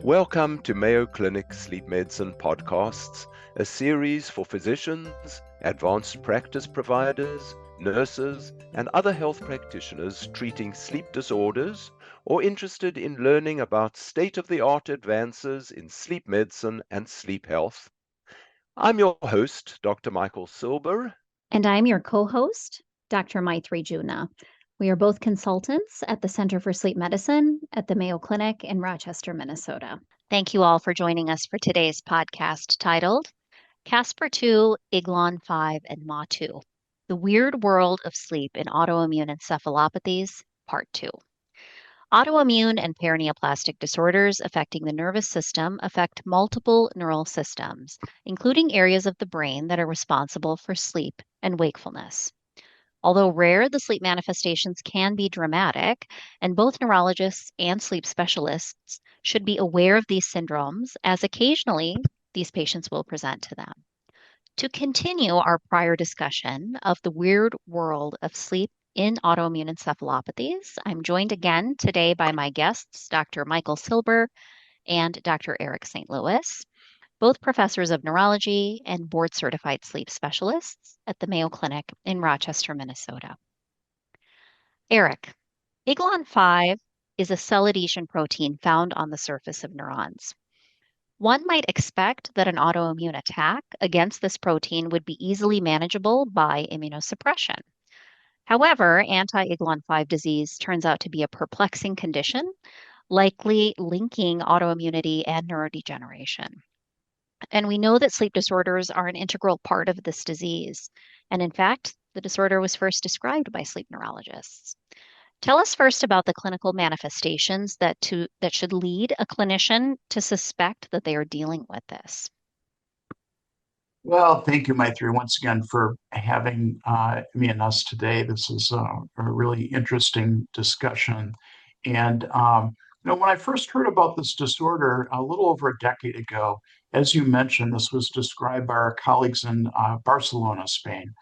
Welcome to Mayo Clinic Sleep Medicine Podcasts, a series for physicians, advanced practice providers, nurses, and other health practitioners treating sleep disorders or interested in learning about state-of-the-art advances in sleep medicine and sleep health. I'm your host, Dr. Michael Silber. And I'm your co-host, Dr. Maitri Juna. We are both consultants at the Center for Sleep Medicine at the Mayo Clinic in Rochester, Minnesota. Thank you all for joining us for today's podcast titled Caspr-2, Iglon-5, and Ma2, The Weird World of Sleep in Autoimmune Encephalopathies, Part 2. Autoimmune and paraneoplastic disorders affecting the nervous system affect multiple neural systems, including areas of the brain that are responsible for sleep and wakefulness. Although rare, the sleep manifestations can be dramatic, and both neurologists and sleep specialists should be aware of these syndromes, as occasionally these patients will present to them. To continue our prior discussion of the weird world of sleep in autoimmune encephalopathies, I'm joined again today by my guests, Dr. Michael Silber and Dr. Eric St. Louis, both professors of neurology and board-certified sleep specialists at the Mayo Clinic in Rochester, Minnesota. Eric, Iglon-5 is a cell adhesion protein found on the surface of neurons. One might expect that an autoimmune attack against this protein would be easily manageable by immunosuppression. However, anti-Iglon-5 disease turns out to be a perplexing condition, likely linking autoimmunity and neurodegeneration. And we know that sleep disorders are an integral part of this disease. And in fact, the disorder was first described by sleep neurologists. Tell us first about the clinical manifestations that should lead a clinician to suspect that they are dealing with this. Well, thank you, Maitri, once again for having me and us today. This is a really interesting discussion. And when I first heard about this disorder a little over a decade ago, as you mentioned, this was described by our colleagues in Barcelona, Spain.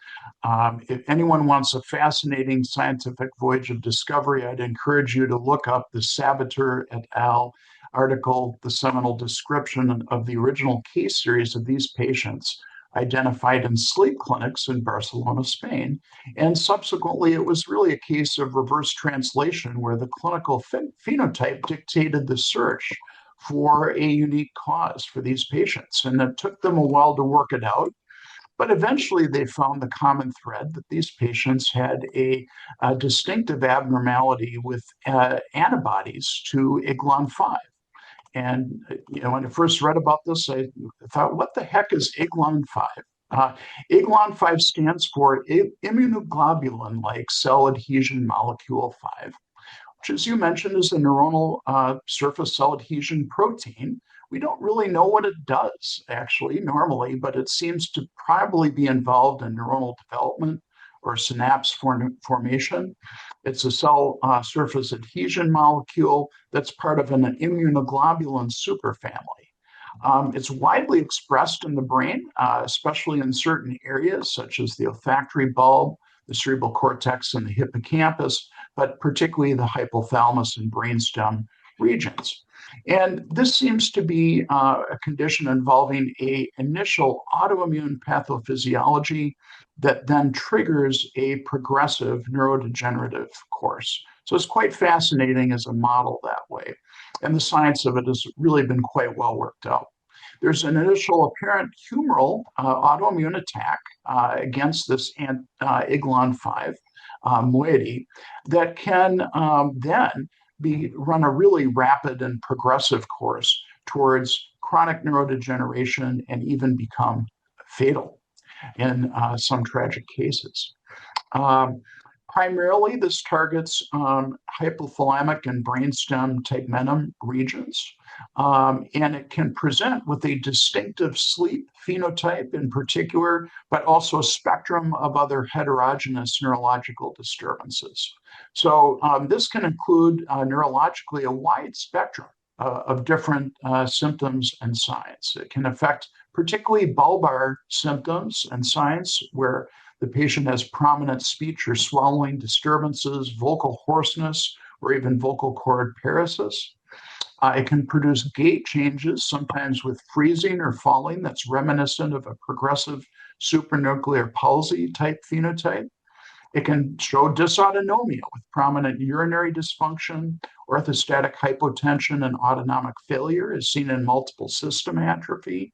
If anyone wants a fascinating scientific voyage of discovery, I'd encourage you to look up the Sabater et al. Article, the seminal description of the original case series of these patients identified in sleep clinics in Barcelona, Spain. And subsequently, it was really a case of reverse translation where the clinical phenotype dictated the search for a unique cause for these patients. And it took them a while to work it out. But eventually, they found the common thread that these patients had a distinctive abnormality with antibodies to Iglon-5. And when I first read about this, I thought, what the heck is Iglon-5? Iglon-5 stands for immunoglobulin-like cell adhesion molecule 5, which, as you mentioned, is a neuronal surface cell adhesion protein. We don't really know what it does, actually, normally, but it seems to probably be involved in neuronal development or synapse formation. It's a cell surface adhesion molecule that's part of an immunoglobulin superfamily. It's widely expressed in the brain, especially in certain areas such as the olfactory bulb, the cerebral cortex, and the hippocampus, but particularly the hypothalamus and brainstem regions. And this seems to be a condition involving an initial autoimmune pathophysiology that then triggers a progressive neurodegenerative course. So it's quite fascinating as a model that way. And the science of it has really been quite well worked out. There's an initial apparent humoral autoimmune attack against this Iglon-5 moiety that can then run a really rapid and progressive course towards chronic neurodegeneration and even become fatal in some tragic cases. Primarily, this targets hypothalamic and brainstem tegmentum regions, and it can present with a distinctive sleep phenotype in particular, but also a spectrum of other heterogeneous neurological disturbances. So this can include neurologically a wide spectrum of different symptoms and signs. It can affect particularly bulbar symptoms and signs where the patient has prominent speech or swallowing disturbances, vocal hoarseness, or even vocal cord paresis. It can produce gait changes, sometimes with freezing or falling, that's reminiscent of a progressive supranuclear palsy type phenotype. It can show dysautonomia with prominent urinary dysfunction, orthostatic hypotension, and autonomic failure, as seen in multiple system atrophy.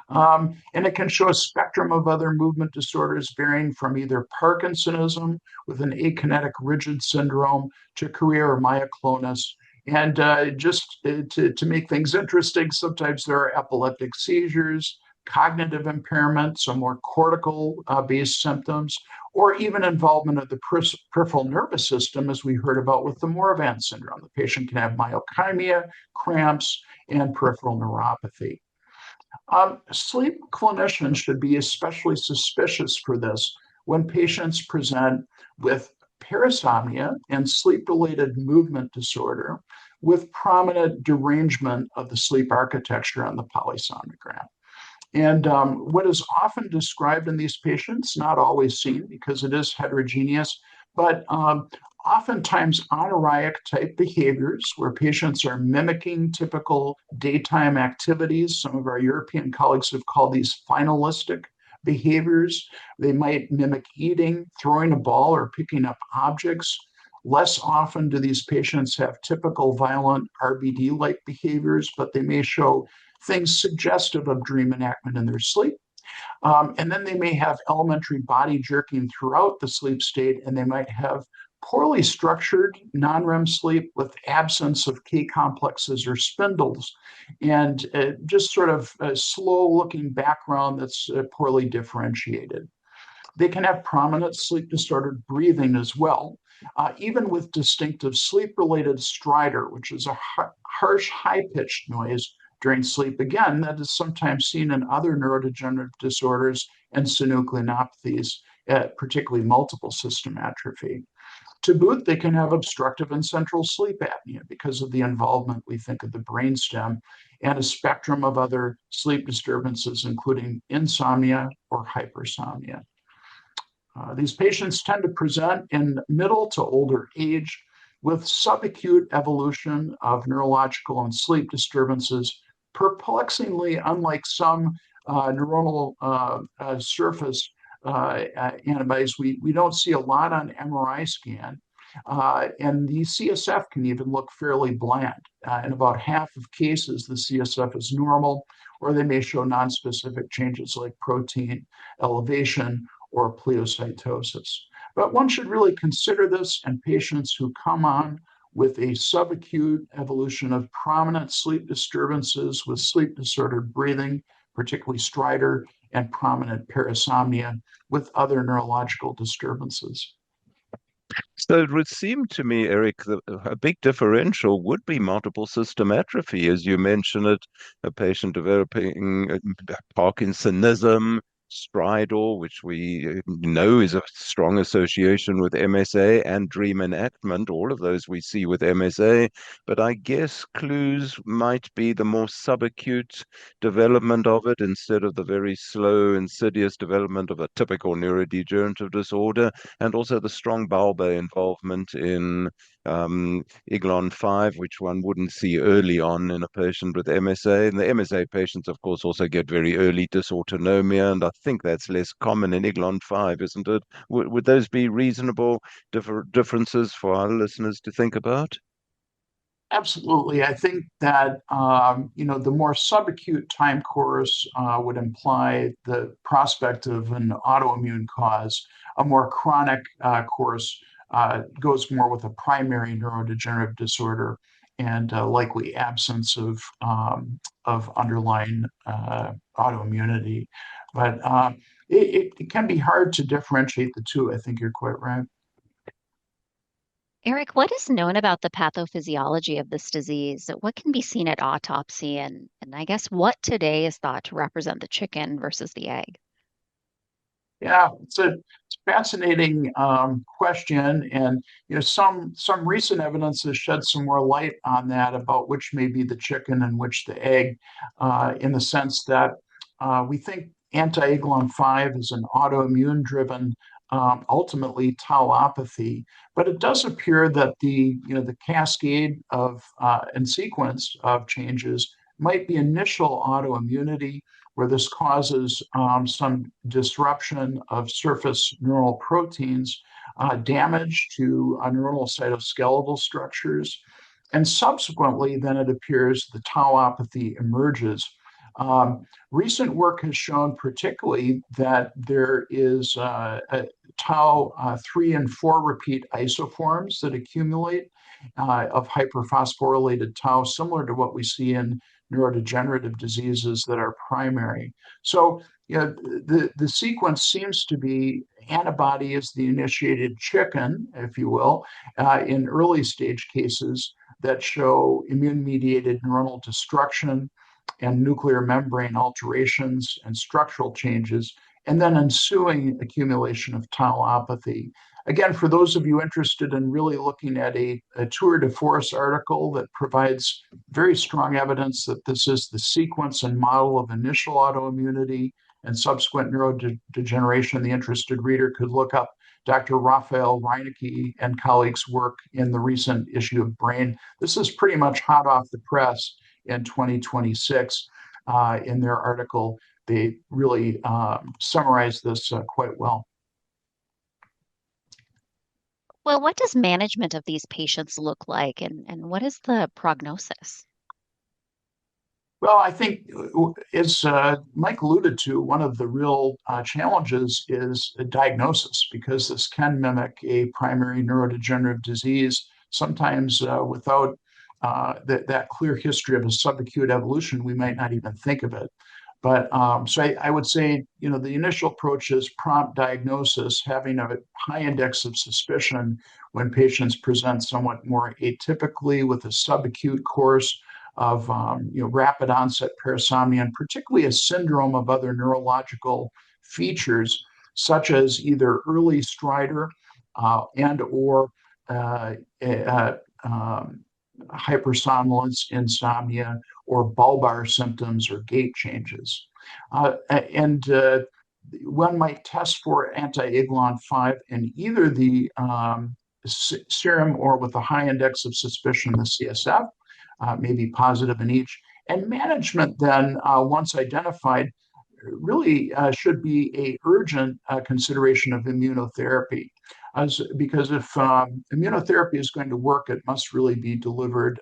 And it can show a spectrum of other movement disorders varying from either Parkinsonism with an akinetic rigid syndrome to chorea or myoclonus. And to make things interesting, sometimes there are epileptic seizures, cognitive impairment, so more cortical based symptoms, or even involvement of the peripheral nervous system, as we heard about with the Morvan syndrome. The patient can have myokymia, cramps, and peripheral neuropathy. Sleep clinicians should be especially suspicious for this when patients present with parasomnia and sleep-related movement disorder with prominent derangement of the sleep architecture on the polysomnogram. And what is often described in these patients, not always seen because it is heterogeneous, but oftentimes anoraic type behaviors where patients are mimicking typical daytime activities. Some of our European colleagues have called these finalistic behaviors. They might mimic eating, throwing a ball, or picking up objects. Less often do these patients have typical violent RBD-like behaviors, but they may show things suggestive of dream enactment in their sleep. And then they may have elementary body jerking throughout the sleep state, and they might have poorly structured non-REM sleep with absence of K complexes or spindles, and just sort of a slow-looking background that's poorly differentiated. They can have prominent sleep disordered breathing as well, even with distinctive sleep-related stridor, which is a harsh, high-pitched noise during sleep. Again, that is sometimes seen in other neurodegenerative disorders and synucleinopathies, particularly multiple system atrophy. To boot, they can have obstructive and central sleep apnea because of the involvement, we think, of the brainstem and a spectrum of other sleep disturbances, including insomnia or hypersomnia. These patients tend to present in middle to older age with subacute evolution of neurological and sleep disturbances. Perplexingly, unlike some neuronal surface antibodies, we don't see a lot on MRI scan. And the CSF can even look fairly bland. In about half of cases, the CSF is normal, or they may show nonspecific changes like protein elevation or pleocytosis. But one should really consider this in patients who come on with a subacute evolution of prominent sleep disturbances with sleep disordered breathing, particularly stridor, and prominent parasomnia with other neurological disturbances. So it would seem to me, Eric, that a big differential would be multiple system atrophy, as you mentioned it, a patient developing Parkinsonism, stridor, which we know is a strong association with MSA, and dream enactment. All of those we see with MSA, but I guess clues might be the more subacute development of it instead of the very slow, insidious development of a typical neurodegenerative disorder, and also the strong bulbar involvement in IGLON5, which one wouldn't see early on in a patient with MSA. And the MSA patients, of course, also get very early dysautonomia, and I think that's less common in IGLON5, isn't it? Would those be reasonable differences for our listeners to think about? Absolutely. I think that the more subacute time course would imply the prospect of an autoimmune cause. A more chronic course goes more with a primary neurodegenerative disorder and likely absence of underlying autoimmunity. But it can be hard to differentiate the two. I think you're quite right. Eric, what is known about the pathophysiology of this disease? What can be seen at autopsy? And I guess what today is thought to represent the chicken versus the egg? Yeah, it's a fascinating question, and some recent evidence has shed some more light on that about which may be the chicken and which the egg, in the sense that we think anti-IGLON5 is an autoimmune-driven ultimately tauopathy. But it does appear that the cascade of and sequence of changes might be initial autoimmunity, where this causes some disruption of surface neural proteins, damage to neuronal cytoskeletal structures, and subsequently, then it appears the tauopathy emerges. Recent work has shown particularly that there is tau 3 and 4 repeat isoforms that accumulate of hyperphosphorylated tau, similar to what we see in neurodegenerative diseases that are primary. So, the sequence seems to be antibody is the initiated chicken, if you will, in early stage cases that show immune-mediated neuronal destruction and nuclear membrane alterations and structural changes, and then ensuing accumulation of tauopathy. Again, for those of you interested in really looking at a tour de force article that provides very strong evidence that this is the sequence and model of initial autoimmunity and subsequent neurodegeneration, the interested reader could look up Dr. Raphael Reinecke and colleagues' work in the recent issue of Brain. This is pretty much hot off the press in 2026. In their article, they really summarize this quite well. Well, what does management of these patients look like, and what is the prognosis? Well, I think, as Mike alluded to, one of the real challenges is a diagnosis, because this can mimic a primary neurodegenerative disease, sometimes without that clear history of a subacute evolution, we might not even think of it. But so I would say, the initial approach is prompt diagnosis, having a high index of suspicion when patients present somewhat more atypically with a subacute course of rapid onset parasomnia, and particularly a syndrome of other neurological features, such as either early stridor and or hypersomnolence, insomnia, or bulbar symptoms or gait changes. And one might test for anti-Iglon5 in either the serum or with a high index of suspicion, the CSF, may be positive in each. And management then, once identified, really should be a urgent consideration of immunotherapy. Because if immunotherapy is going to work, it must really be delivered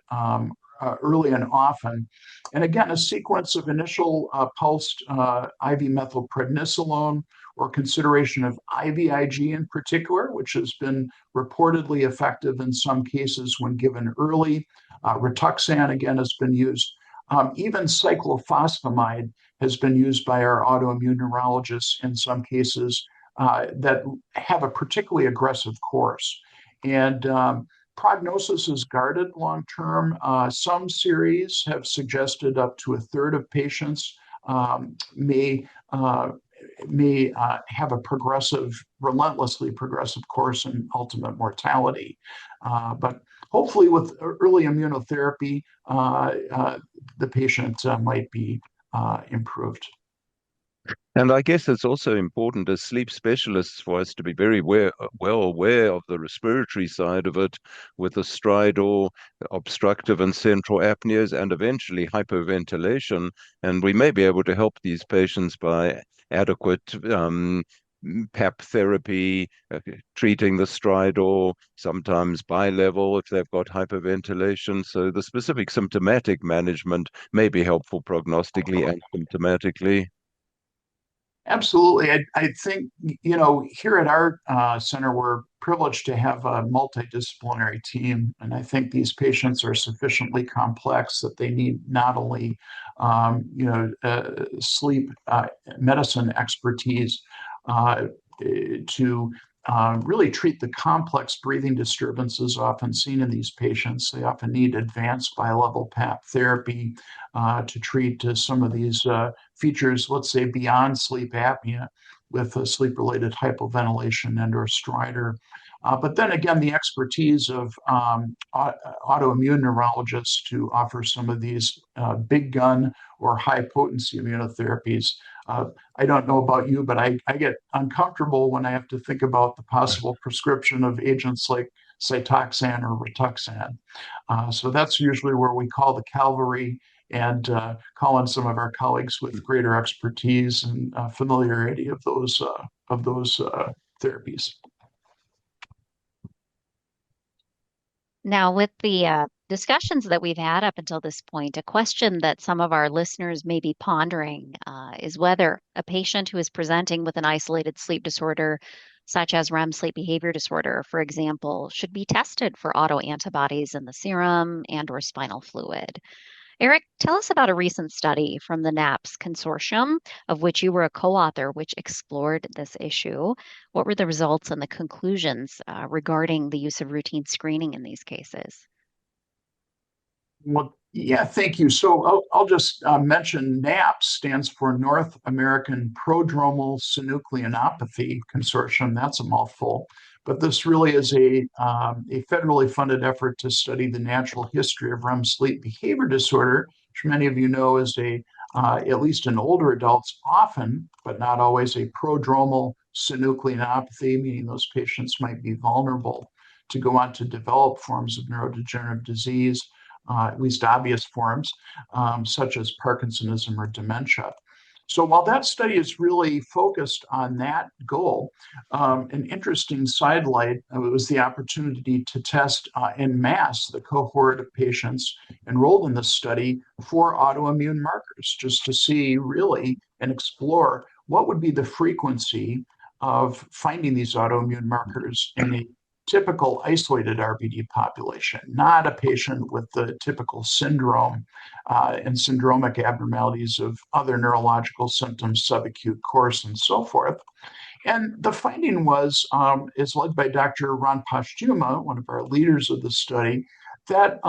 early and often. And again, a sequence of initial pulsed IV methylprednisolone, or consideration of IVIG in particular, which has been reportedly effective in some cases when given early. Rituxan, again, has been used. Even cyclophosphamide has been used by our autoimmune neurologists in some cases that have a particularly aggressive course. And prognosis is guarded long term. Some series have suggested up to a third of patients may have a relentlessly progressive course and ultimate mortality. But hopefully with early immunotherapy, the patient might be improved. And I guess it's also important as sleep specialists for us to be very well aware of the respiratory side of it, with the stridor, obstructive and central apneas, and eventually hypoventilation. And we may be able to help these patients by adequate PAP therapy, treating the stridor, sometimes bi-level if they've got hyperventilation. So the specific symptomatic management may be helpful prognostically and symptomatically. Absolutely. I think, here at our center, we're privileged to have a multidisciplinary team. And I think these patients are sufficiently complex that they need not only, sleep medicine expertise to really treat the complex breathing disturbances often seen in these patients. They often need advanced bi-level PAP therapy to treat some of these features, let's say, beyond sleep apnea. with sleep-related hypoventilation and/or stridor. But then again, the expertise of autoimmune neurologists to offer some of these big gun or high potency immunotherapies. I don't know about you, but I get uncomfortable when I have to think about the possible prescription of agents like Cytoxan or Rituxan. So that's usually where we call the cavalry and call on some of our colleagues with greater expertise and familiarity of those therapies. Now, with the discussions that we've had up until this point, a question that some of our listeners may be pondering is whether a patient who is presenting with an isolated sleep disorder, such as REM sleep behavior disorder, for example, should be tested for autoantibodies in the serum and/or spinal fluid. Eric, tell us about a recent study from the NAPS consortium, of which you were a co-author, which explored this issue. What were the results and the conclusions regarding the use of routine screening in these cases? Well, yeah, thank you. So I'll just mention NAPS stands for North American Prodromal Synucleinopathy Consortium. That's a mouthful. But this really is a federally funded effort to study the natural history of REM sleep behavior disorder, which many of you know is at least in older adults, often, but not always, a prodromal synucleinopathy, meaning those patients might be vulnerable to go on to develop forms of neurodegenerative disease, at least obvious forms, such as Parkinsonism or dementia. So while that study is really focused on that goal, an interesting sidelight was the opportunity to test en masse the cohort of patients enrolled in this study for autoimmune markers, just to see really and explore what would be the frequency of finding these autoimmune markers in a typical isolated RBD population, not a patient with the typical syndrome and syndromic abnormalities of other neurological symptoms, subacute course, and so forth. And the finding is led by Dr. Ron Posthuma, one of our leaders of the study, that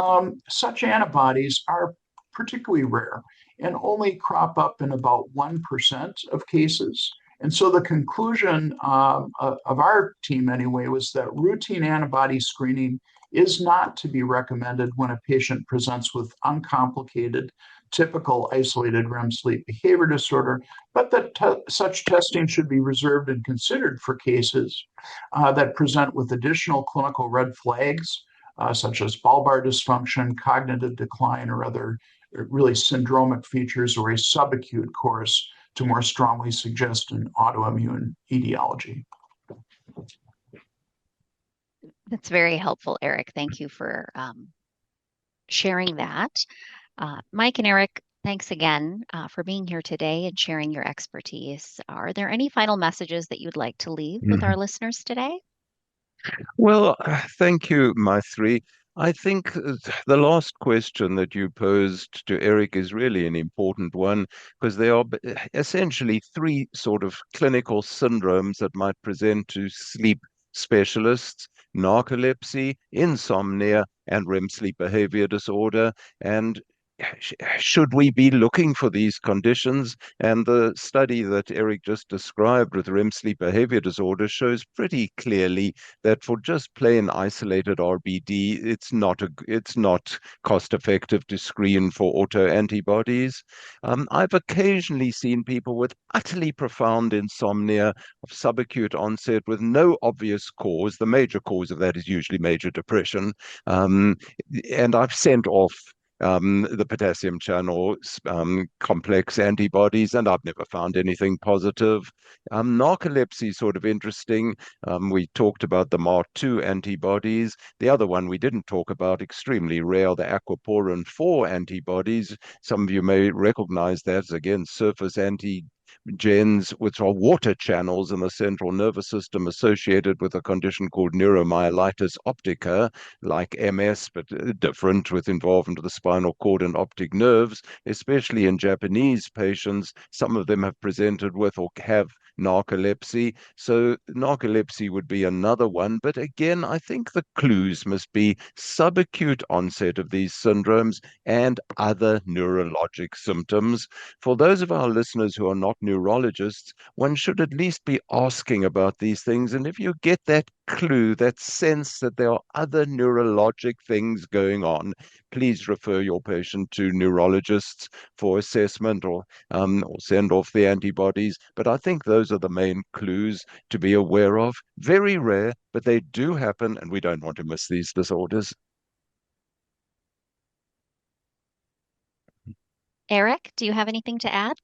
such antibodies are particularly rare and only crop up in about 1% of cases. And so the conclusion of our team, anyway, was that routine antibody screening is not to be recommended when a patient presents with uncomplicated, typical isolated REM sleep behavior disorder, but that such testing should be reserved and considered for cases that present with additional clinical red flags, such as bulbar dysfunction, cognitive decline, or other really syndromic features, or a subacute course to more strongly suggest an autoimmune etiology. That's very helpful, Eric. Thank you for sharing that. Mike and Eric, thanks again for being here today and sharing your expertise. Are there any final messages that you'd like to leave with our listeners today? Well, thank you, Maitri. I think the last question that you posed to Eric is really an important one, because there are essentially three sort of clinical syndromes that might present to sleep specialists: narcolepsy, insomnia, and REM sleep behavior disorder. And should we be looking for these conditions? And the study that Eric just described with REM sleep behavior disorder shows pretty clearly that for just plain isolated RBD, it's not cost effective to screen for autoantibodies. I've occasionally seen people with utterly profound insomnia of subacute onset with no obvious cause. The major cause of that is usually major depression. And I've sent off the potassium channel complex antibodies, and I've never found anything positive. Narcolepsy is sort of interesting. We talked about the MAR2 antibodies. The other one we didn't talk about, extremely rare, the aquaporin 4 antibodies. Some of you may recognize that as, again, surface antigens, which are water channels in the central nervous system associated with a condition called neuromyelitis optica, like MS, but different, with involvement of the spinal cord and optic nerves, especially in Japanese patients. Some of them have presented with or have narcolepsy. So narcolepsy would be another one. But again, I think the clues must be subacute onset of these syndromes and other neurologic symptoms. For those of our listeners who are not neurologists, one should at least be asking about these things. And if you get that clue, that sense that there are other neurologic things going on, please refer your patient to neurologists for assessment or send off the antibodies. But I think those are the main clues to be aware of. Very rare, but they do happen, and we don't want to miss these disorders. Eric, do you have anything to add?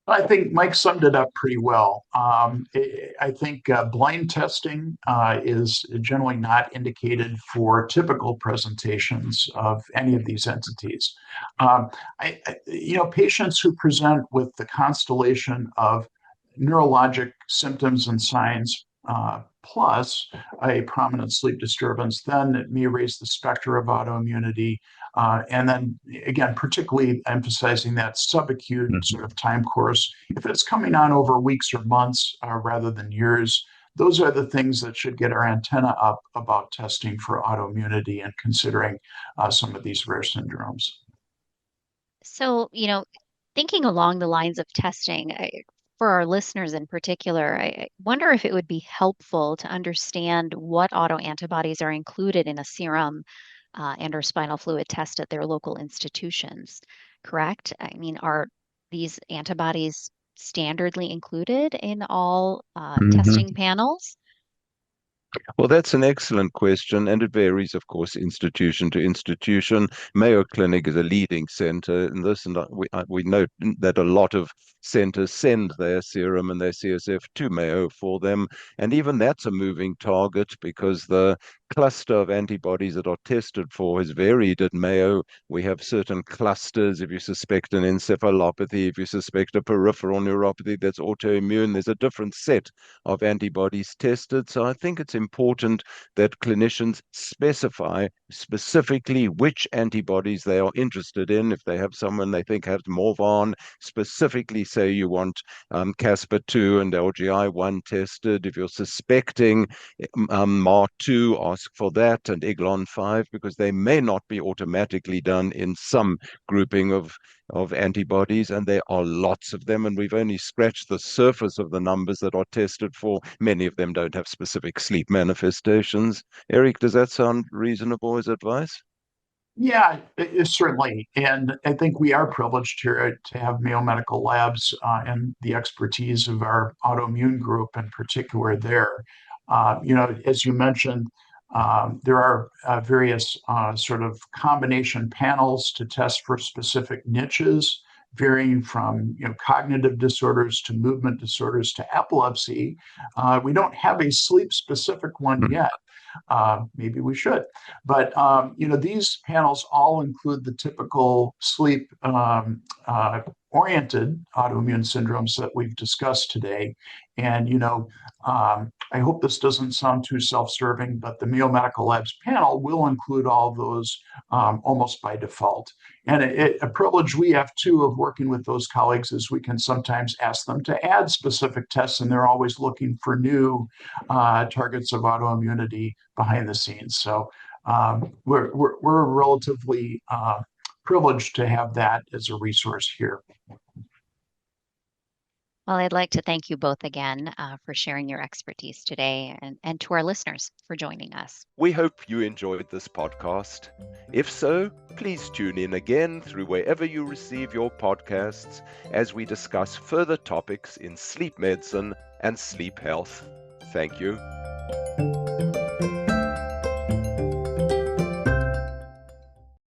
I think Mike summed it up pretty well. I think blind testing is generally not indicated for typical presentations of any of these entities. Patients who present with the constellation of neurologic symptoms and signs plus a prominent sleep disturbance, then it may raise the specter of autoimmunity. And then again, particularly emphasizing that subacute sort of time course. If it's coming on over weeks or months rather than years, those are the things that should get our antenna up about testing for autoimmunity and considering some of these rare syndromes. So, thinking along the lines of testing, for our listeners in particular, I wonder if it would be helpful to understand what autoantibodies are included in a serum and or spinal fluid test at their local institutions, correct? I mean, are these antibodies standardly included in all testing panels? Well, that's an excellent question, and it varies, of course, institution to institution. Mayo Clinic is a leading center in this, and we know that a lot of centers send their serum and their CSF to Mayo for them, and even that's a moving target because the cluster of antibodies that are tested for has varied at Mayo. We have certain clusters. If you suspect an encephalopathy, if you suspect a peripheral neuropathy that's autoimmune, there's a different set of antibodies tested. So I think it's important that clinicians specify specifically which antibodies they are interested in. If they have someone they think has Morvan, specifically say you want Caspar-2 and LGI-1 tested. If you're suspecting MAR2, ask for that, and Iglon-5, because they may not be automatically done in some grouping of antibodies, and there are lots of them, and we've only scratched the surface of the numbers that are tested for. Many of them don't have specific sleep manifestations. Eric, does that sound reasonable as advice? Yeah, certainly. And I think we are privileged here to have Mayo Medical Labs and the expertise of our autoimmune group in particular there. As you mentioned, there are various sort of combination panels to test for specific niches, varying from cognitive disorders to movement disorders to epilepsy. We don't have a sleep-specific one yet. Maybe we should. But, these panels all include the typical sleep oriented autoimmune syndromes that we've discussed today. And, I hope this doesn't sound too self-serving, but the Mayo Medical Labs panel will include all of those almost by default. And a privilege we have too of working with those colleagues is we can sometimes ask them to add specific tests, and they're always looking for new targets of autoimmunity behind the scenes. So we're relatively privileged to have that as a resource here. Well, I'd like to thank you both again for sharing your expertise today and to our listeners for joining us. We hope you enjoyed this podcast. If so, please tune in again through wherever you receive your podcasts as we discuss further topics in sleep medicine and sleep health. Thank you.